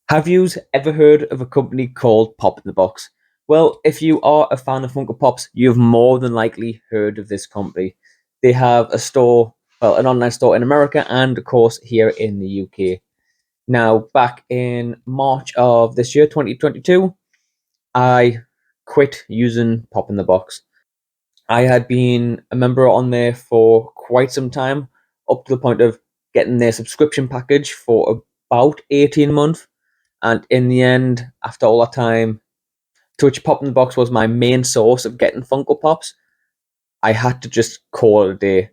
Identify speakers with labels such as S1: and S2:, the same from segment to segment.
S1: Have you ever heard of a company called Pop in the Box? Well, if you are a fan of Funko Pops, you've more than likely heard of this company. They have a store, well, an online store in America and, of course, here in the UK. Now, back in March of this year, 2022, I quit using Pop in the Box. I had been a member on there for quite some time, up to the point of getting their subscription package for about 18 months. And in the end, after all that time, to which Pop in the Box was my main source of getting Funko Pops, I had to just call it a day.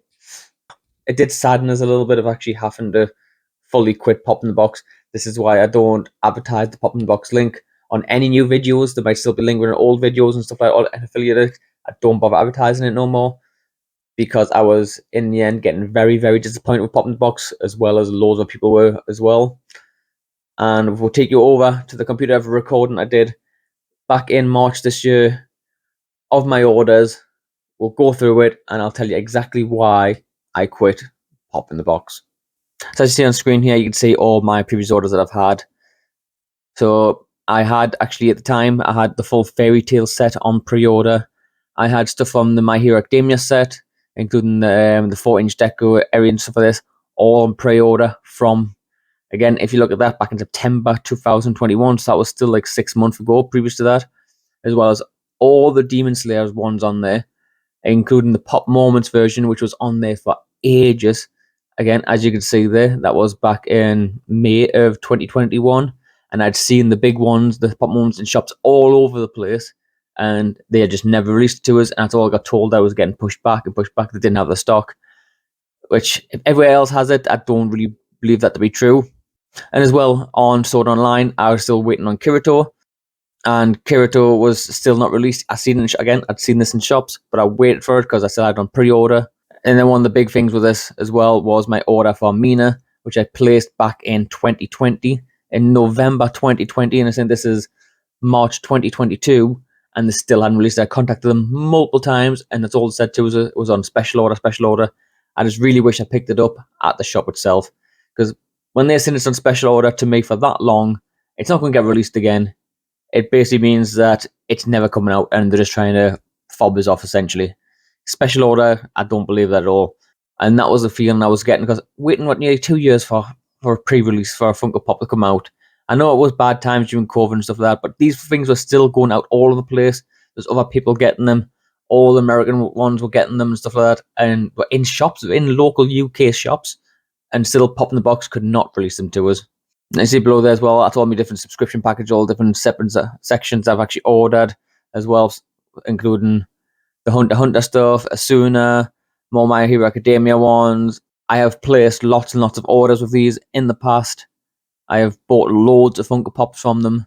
S1: It did sadden us a little bit of actually having to fully quit Pop in the Box. This is why I don't advertise the Pop in the Box link on any new videos. There might still be lingering old videos and stuff like that, and affiliated. I don't bother advertising it no more because I was in the end getting very, very disappointed with Pop in the Box, as well as loads of people were as well. And we'll take you over to the computer of a recording I did back in March this year of my orders. We'll go through it and I'll tell you exactly why I quit Pop in the Box. So as you see on screen here, you can see all my previous orders that I've had. So I had actually at the time, I had the full Fairy Tail set on pre-order. I had stuff from the My Hero Academia set, including the 4-inch deco area and stuff like this, all on pre-order from, again, if you look at that, back in September 2021, so that was still like 6 months ago previous to that, as well as all the Demon Slayers ones on there, including the Pop Moments version, which was on there for ages. Again, as you can see there, that was back in May of 2021, and I'd seen the big ones, the Pop Moments in shops all over the place, and they had just never released it to us, and that's all I got told. I was getting pushed back and pushed back. They didn't have the stock, which if everywhere else has it, I don't really believe that to be true. And as well, on Sword Online, I was still waiting on Kirito, and Kirito was still not released. I'd seen this in shops, but I waited for it because I still had it on pre-order. And then one of the big things with this as well was my order for Mina, which I placed back in 2020, in November 2020, and I think this is March 2022, and they still hadn't released it. I contacted them multiple times, and that's all it said to us. It was on special order. I just really wish I picked it up at the shop itself, because when they're saying it's on special order to me for that long, it's not going to get released again. It basically means that it's never coming out, and they're just trying to fob us off, essentially. Special order, I don't believe that at all. And that was the feeling I was getting, because waiting, nearly 2 years for a pre-release for a Funko Pop to come out. I know it was bad times during COVID and stuff like that, but these things were still going out all over the place. There's other people getting them. All the American ones were getting them and stuff like that. And in shops, in local UK shops, and still Pop in the Box could not release them to us. And I see below there as well, that's all my different subscription package, all different separate sections I've actually ordered as well, including the Hunter x Hunter stuff, Asuna, more My Hero Academia ones. I have placed lots and lots of orders with these in the past. I have bought loads of Funko Pops from them,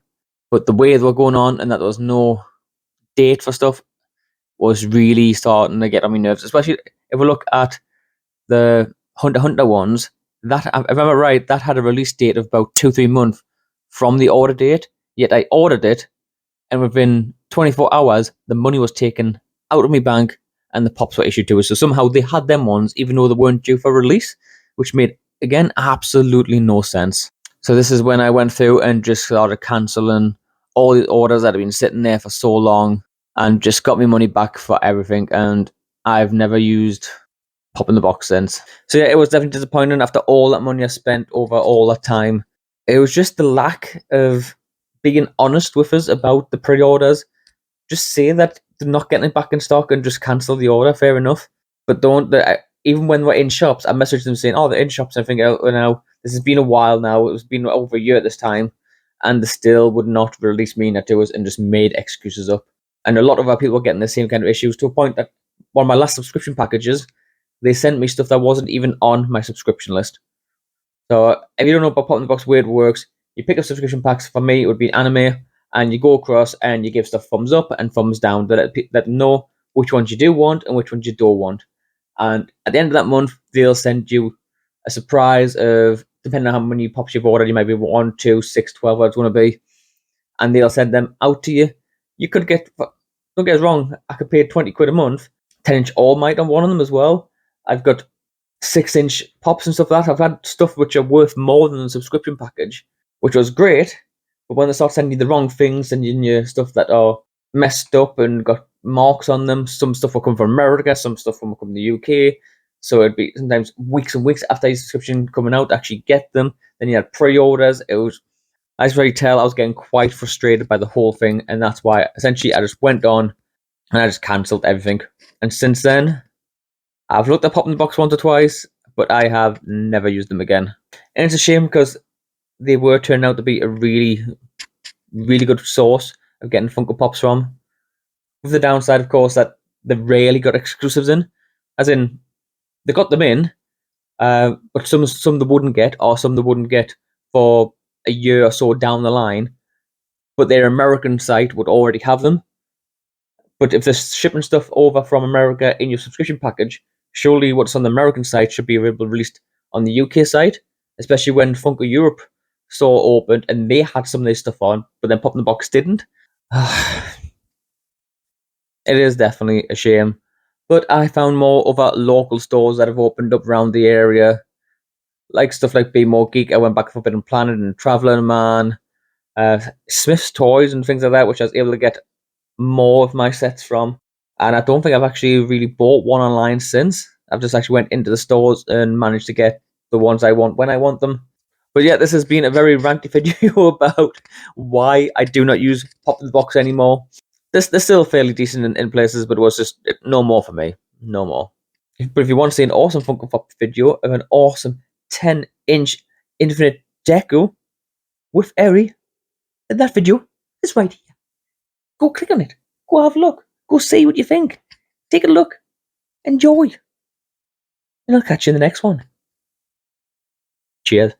S1: but the way they were going on and that there was no date for stuff was really starting to get on my nerves, especially if we look at the Hunter x Hunter ones. That, if I remember right, that had a release date of about 2-3 months from the order date, yet I ordered it, and within 24 hours, the money was taken out of my bank and the pops were issued to us. So somehow they had them ones, even though they weren't due for release, which made, again, absolutely no sense. So this is when I went through and just started cancelling all the orders that had been sitting there for so long and just got my money back for everything. And I've never used Pop in the Box since. So yeah, it was definitely disappointing after all that money I spent over all that time. It was just the lack of being honest with us about the pre-orders. Just say that they're not getting it back in stock and just cancel the order, fair enough. But don't, even when we're in shops, I messaged them saying, oh, they're in shops, I think, now. This has been a while now. It's been over a year at this time. And they still would not release Mina to us and just made excuses up. And a lot of our people were getting the same kind of issues, to a point that one of my last subscription packages, they sent me stuff that wasn't even on my subscription list. So if you don't know about Pop in the Box, where it works, you pick up subscription packs. For me, it would be anime, and you go across and you give stuff thumbs up and thumbs down, that know which ones you do want and which ones you don't want. And at the end of that month, they'll send you a surprise of, depending on how many pops you've ordered, you might be 1, 2, 6, 12, whatever it's going to be, and they'll send them out to you. You could get, don't get us wrong, I could pay 20 quid a month, 10-inch All Might on one of them as well. I've got 6-inch pops and stuff like that. I've had stuff which are worth more than the subscription package, which was great, But when they start sending you the wrong things, sending you stuff that are messed up and got marks on them, some stuff will come from America, some stuff will come from the UK. So it'd be sometimes weeks and weeks after your subscription coming out to actually get them. Then you had pre-orders. I was very tell I was getting quite frustrated by the whole thing, and that's why essentially I just went on and I just cancelled everything. And since then, I've looked at Pop in the Box once or twice, but I have never used them again. And it's a shame because they were turning out to be a really, really good source of getting Funko Pops from. With the downside, of course, that they rarely got exclusives in. As in, they got them in, but some they wouldn't get, or some they wouldn't get for a year or so down the line. But their American site would already have them. But if they're shipping stuff over from America in your subscription package, surely what's on the American site should be available released on the UK site, especially when Funko Europe store opened and they had some of this stuff on, but then Pop in the Box didn't. It is definitely a shame. But I found more other local stores that have opened up around the area, like stuff like Be More Geek. I went back to Forbidden Planet and Traveller Man, Smith's Toys and things like that, which I was able to get more of my sets from. And I don't think I've actually really bought one online since. I've just actually went into the stores and managed to get the ones I want when I want them. But yeah, this has been a very ranty video about why I do not use Pop in the Box anymore. They're still fairly decent in places, but it was just no more for me. No more. But if you want to see an awesome Funko Pop video of an awesome 10-inch Infinite Deco with Eri, then that video is right here. Go click on it. Go have a look. Go see what you think. Take a look. Enjoy. And I'll catch you in the next one. Cheers.